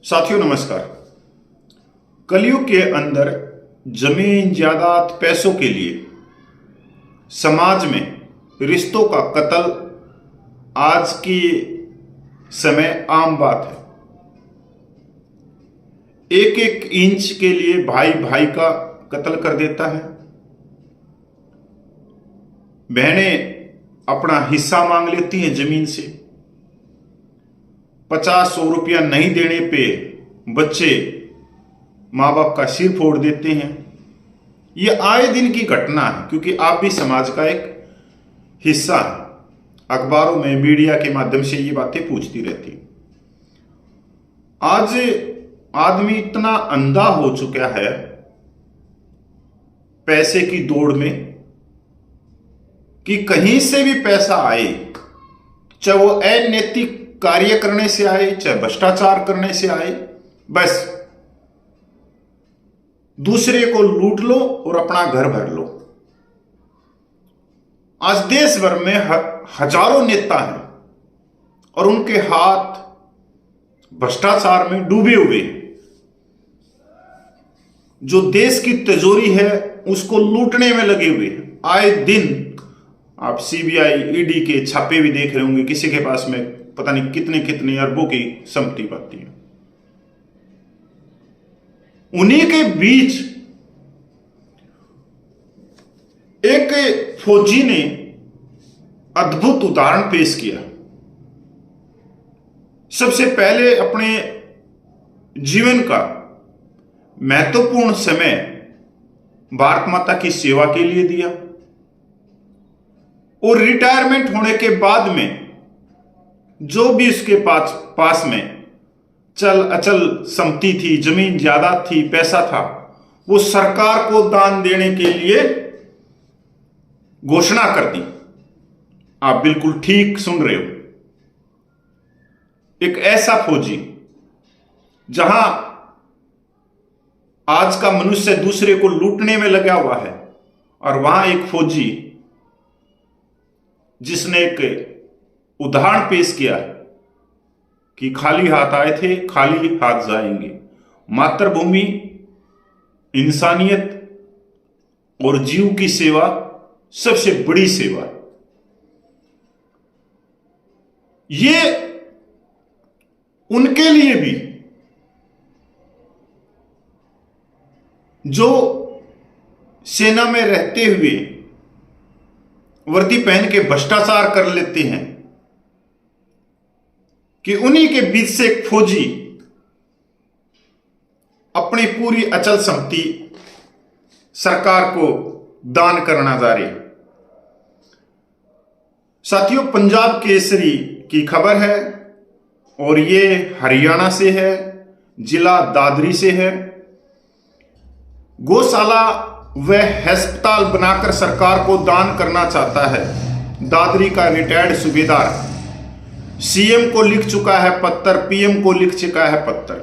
साथियों नमस्कार। कलयुग के अंदर जमीन जायदाद पैसों के लिए समाज में रिश्तों का कत्ल आज की समय आम बात है। एक एक इंच के लिए भाई भाई का कत्ल कर देता है। बहनें अपना हिस्सा मांग लेती हैं जमीन से। 50-100 रुपया नहीं देने पे बच्चे माँ बाप का सिर फोड़ देते हैं। ये आए दिन की घटना है, क्योंकि आप भी समाज का एक हिस्सा है। अखबारों में मीडिया के माध्यम से ये बातें पूछती रहती। आज आदमी इतना अंधा हो चुका है पैसे की दौड़ में कि कहीं से भी पैसा आए, चाहे वो अनैतिक कार्य करने से आए, चाहे भ्रष्टाचार करने से आए, बस दूसरे को लूट लो और अपना घर भर लो। आज देश भर में हजारों नेता हैं और उनके हाथ भ्रष्टाचार में डूबे हुए हैं। जो देश की तिजोरी है उसको लूटने में लगे हुए हैं। आए दिन आप सीबीआई ईडी के छापे भी देख रहे होंगे, किसी के पास में पता नहीं कितने कितने अरबों की संपत्ति पाती है। उन्हीं के बीच एक फौजी ने अद्भुत उदाहरण पेश किया। सबसे पहले अपने जीवन का महत्वपूर्ण समय भारत माता की सेवा के लिए दिया और रिटायरमेंट होने के बाद में जो भी उसके पास में चल अचल संपत्ति थी, जमीन जायदाद थी, पैसा था, वो सरकार को दान देने के लिए घोषणा कर दी। आप बिल्कुल ठीक सुन रहे हो। एक ऐसा फौजी, जहां आज का मनुष्य दूसरे को लूटने में लगा हुआ है, और वहां एक फौजी जिसने एक उदाहरण पेश किया कि खाली हाथ आए थे, खाली हाथ जाएंगे। मातृभूमि, इंसानियत और जीव की सेवा सबसे बड़ी सेवा। ये उनके लिए भी जो सेना में रहते हुए वर्दी पहन के भ्रष्टाचार कर लेते हैं, कि उन्हीं के बीच से एक फौजी अपनी पूरी अचल संपत्ति सरकार को दान करना जा रहे। साथियों, पंजाब केसरी की खबर है और ये हरियाणा से है, जिला दादरी से है। गौशाला व अस्पताल बनाकर सरकार को दान करना चाहता है। दादरी का रिटायर्ड सूबेदार सीएम को लिख चुका है पत्र, पीएम को लिख चुका है पत्र।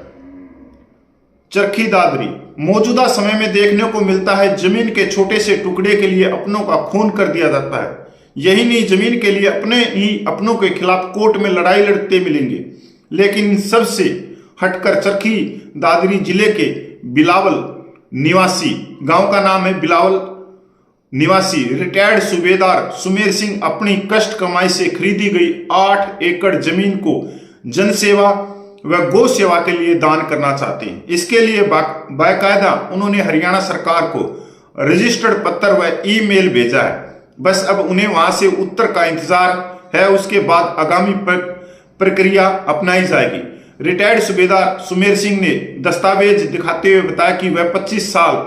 चरखी दादरी मौजूदा समय में देखने को मिलता है जमीन के छोटे से टुकड़े के लिए अपनों का खून कर दिया जाता है। यही नहीं, जमीन के लिए अपने ही अपनों के खिलाफ कोर्ट में लड़ाई लड़ते मिलेंगे। लेकिन सबसे हटकर चरखी दादरी जिले के बिलावल निवासी, गांव का नाम है बिलावल निवासी, रिटायर्ड सूबेदार सुमेर सिंह अपनी कष्ट कमाई से खरीदी गई 8 एकड़ जमीन को जनसेवा व गौ सेवा के लिए दान करना चाहते हैं। इसके लिए बाकायदा उन्होंने हरियाणा सरकार को रजिस्टर्ड पत्र व ईमेल भेजा है। बस अब उन्हें वहां से उत्तर का इंतजार है। उसके बाद आगामी प्रक्रिया अपनाई जाएगी। रिटायर्ड सूबेदार सुमेर सिंह ने दस्तावेज दिखाते हुए बताया कि वह 25 साल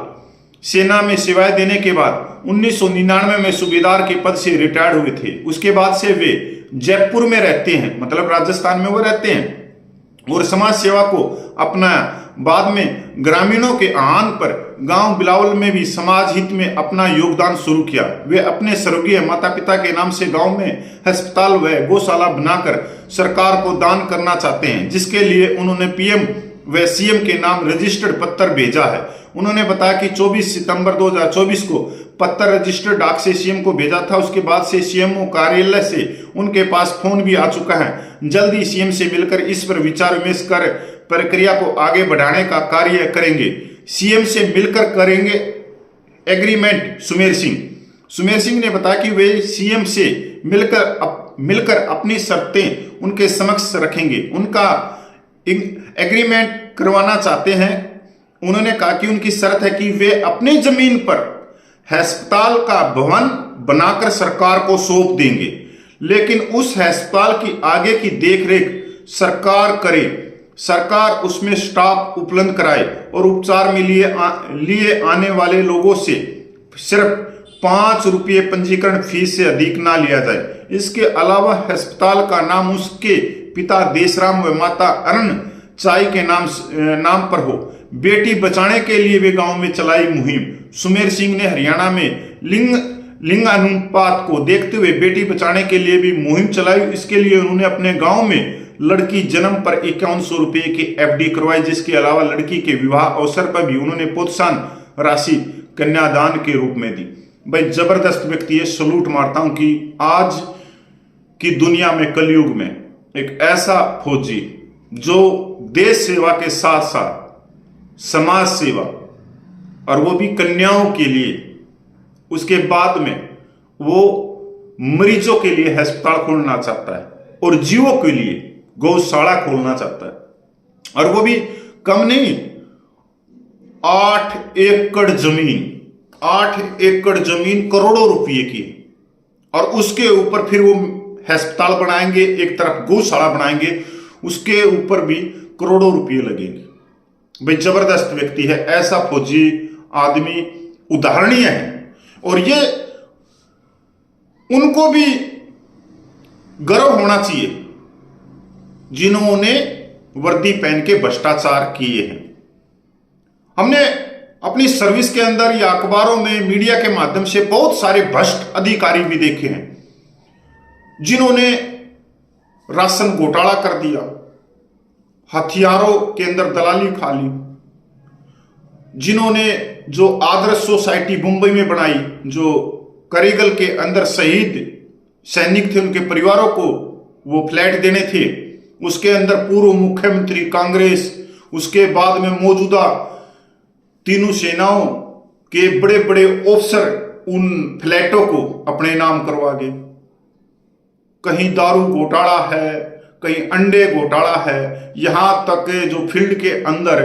सेना में सेवाएं देने के बाद 1999 में सूबेदार के पद से रिटायर्ड हुए थे। उसके बाद से वे जयपुर में रहते हैं, मतलब राजस्थान में वो रहते हैं, और समाज सेवा को अपनाया। बाद में ग्रामीणों के आह्वान पर गांव बिलावल में भी समाज हित में अपना योगदान शुरू किया। वे अपने स्वर्गीय माता पिता के नाम से गांव में अस्पताल व गौशाला बनाकर सरकार को दान करना चाहते हैं, जिसके लिए उन्होंने पीएम व सीएम के नाम रजिस्टर्ड पत्र भेजा है। उन्होंने बताया कि 24 सितंबर 2024 को पत्र रजिस्टर्ड डाक से सीएम को भेजा था। उसके बाद से सीएमओ कार्यालय से उनके पास फोन भी आ चुका है। जल्द ही सीएम से मिलकर इस पर विचार विमर्श कर प्रक्रिया को आगे बढ़ाने का कार्य करेंगे। सीएम से मिलकर करेंगे एग्रीमेंट। सुमेर सिंह ने बताया कि वे सीएम से मिलकर अपनी शर्तें उनके समक्ष रखेंगे, उनका एग्रीमेंट करवाना चाहते हैं। उन्होंने कहा कि उनकी शर्त है कि वे अपनी जमीन पर अस्पताल का भवन बनाकर सरकार को सौंप देंगे, लेकिन उस अस्पताल की आगे की देखरेख सरकार करे, सरकार उसमें स्टाफ उपलब्ध कराए और उपचार में लिए आने वाले लोगों से सिर्फ 5 रुपये पंजीकरण फीस से अधिक ना लिया जाए। इसके अलावा अस्पताल का नाम उसके पिता देशराम व माता अरुण चाई के नाम पर हो। बेटी बचाने के लिए वे गांव में चलाई मुहिम। सुमेर सिंह ने हरियाणा में लिंग अनुपात को देखते हुए बेटी बचाने के लिए भी मुहिम चलाई। इसके लिए उन्होंने अपने गांव में लड़की जन्म पर 5100 रुपये की एफडी करवाई, जिसके अलावा लड़की के विवाह अवसर पर भी उन्होंने प्रोत्साहन राशि कन्यादान के रूप में दी। भाई जबरदस्त व्यक्ति है, सलूट मारता हूं कि आज की दुनिया में कलयुग में एक ऐसा फौजी जो देश सेवा के साथ साथ समाज सेवा और वो भी कन्याओं के लिए, उसके बाद में वो मरीजों के लिए अस्पताल खोलना चाहता है और जीवों के लिए गौशाला खोलना चाहता है, और वो भी कम नहीं, 8 एकड़ जमीन करोड़ों रुपए की, और उसके ऊपर फिर वो अस्पताल बनाएंगे, एक तरफ गौशाला बनाएंगे, उसके ऊपर भी करोड़ों रुपए लगेंगे। भाई जबरदस्त व्यक्ति है, ऐसा फौजी आदमी उदाहरणीय है, और ये उनको भी गर्व होना चाहिए जिन्होंने वर्दी पहन के भ्रष्टाचार किए हैं। हमने अपनी सर्विस के अंदर या अखबारों में मीडिया के माध्यम से बहुत सारे भ्रष्ट अधिकारी भी देखे हैं जिन्होंने राशन घोटाला कर दिया, हथियारों के अंदर दलाली खा ली, जिन्होंने जो आदर्श सोसाइटी मुंबई में बनाई, जो करिगल के अंदर शहीद सैनिक थे उनके परिवारों को वो फ्लैट देने थे, उसके अंदर पूर्व मुख्यमंत्री कांग्रेस, उसके बाद में मौजूदा तीनों सेनाओं के बड़े बड़े ऑफिसर उन फ्लैटों को अपने नाम करवा गए। कहीं दारू घोटाला है, कहीं अंडे घोटाला है, यहां तक जो फील्ड के अंदर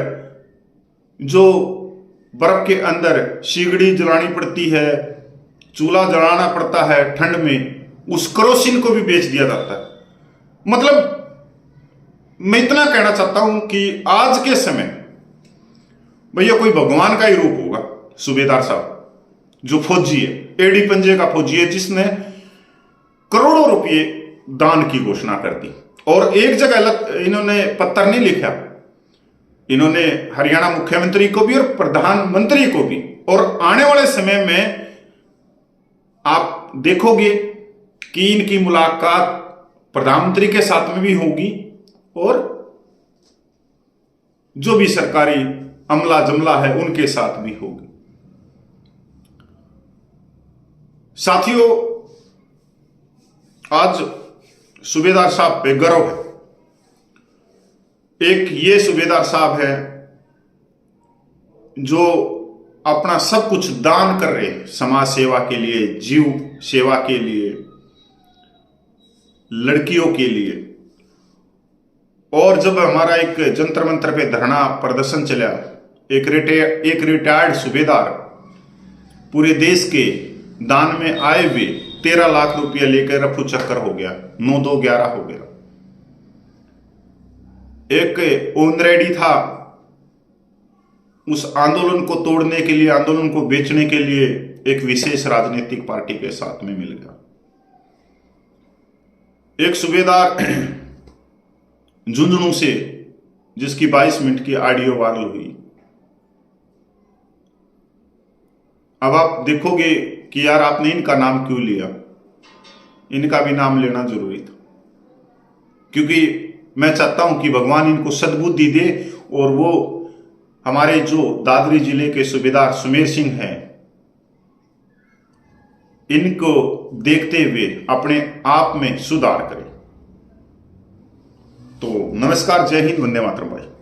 जो बर्फ के अंदर सिगड़ी जलानी पड़ती है, चूल्हा जलाना पड़ता है ठंड में, उस केरोसिन को भी बेच दिया जाता है। मतलब मैं इतना कहना चाहता हूं कि आज के समय भैया कोई भगवान का ही रूप होगा सूबेदार साहब, जो फौजी है, एडी पंजे का फौजी है, जिसने करोड़ों रुपए दान की घोषणा कर दी। और एक जगह इन्होंने पत्र नहीं लिखा, इन्होंने हरियाणा मुख्यमंत्री को भी और प्रधानमंत्री को भी, और आने वाले समय में आप देखोगे कि इनकी मुलाकात प्रधानमंत्री के साथ में भी होगी और जो भी सरकारी अमला जमला है उनके साथ भी होगी। साथियों, आज सूबेदार साहब पे गर्व है। एक ये सूबेदार साहब है जो अपना सब कुछ दान कर रहे हैं समाज सेवा के लिए, जीव सेवा के लिए, लड़कियों के लिए। और जब हमारा एक जंतर मंतर पे धरना प्रदर्शन चला, एक रिटायर्ड सूबेदार पूरे देश के दान में आए हुए 13 लाख रुपया लेकर रफू चक्कर हो गया, 9-2-11 हो गया। एक ओनरेडी था, उस आंदोलन को तोड़ने के लिए, आंदोलन को बेचने के लिए एक विशेष राजनीतिक पार्टी के साथ में मिल गया। एक सूबेदार झुंझुनू से, जिसकी 22 मिनट की ऑडियो वायरल हुई। अब आप देखोगे कि यार आपने इनका नाम क्यों लिया, इनका भी नाम लेना जरूरी था, क्योंकि मैं चाहता हूं कि भगवान इनको सद्बुद्धि दे और वो हमारे जो दादरी जिले के सूबेदार सुमेर सिंह हैं, इनको देखते हुए अपने आप में सुधार करें। तो नमस्कार, जय हिंद, वंदे मातरम भाई।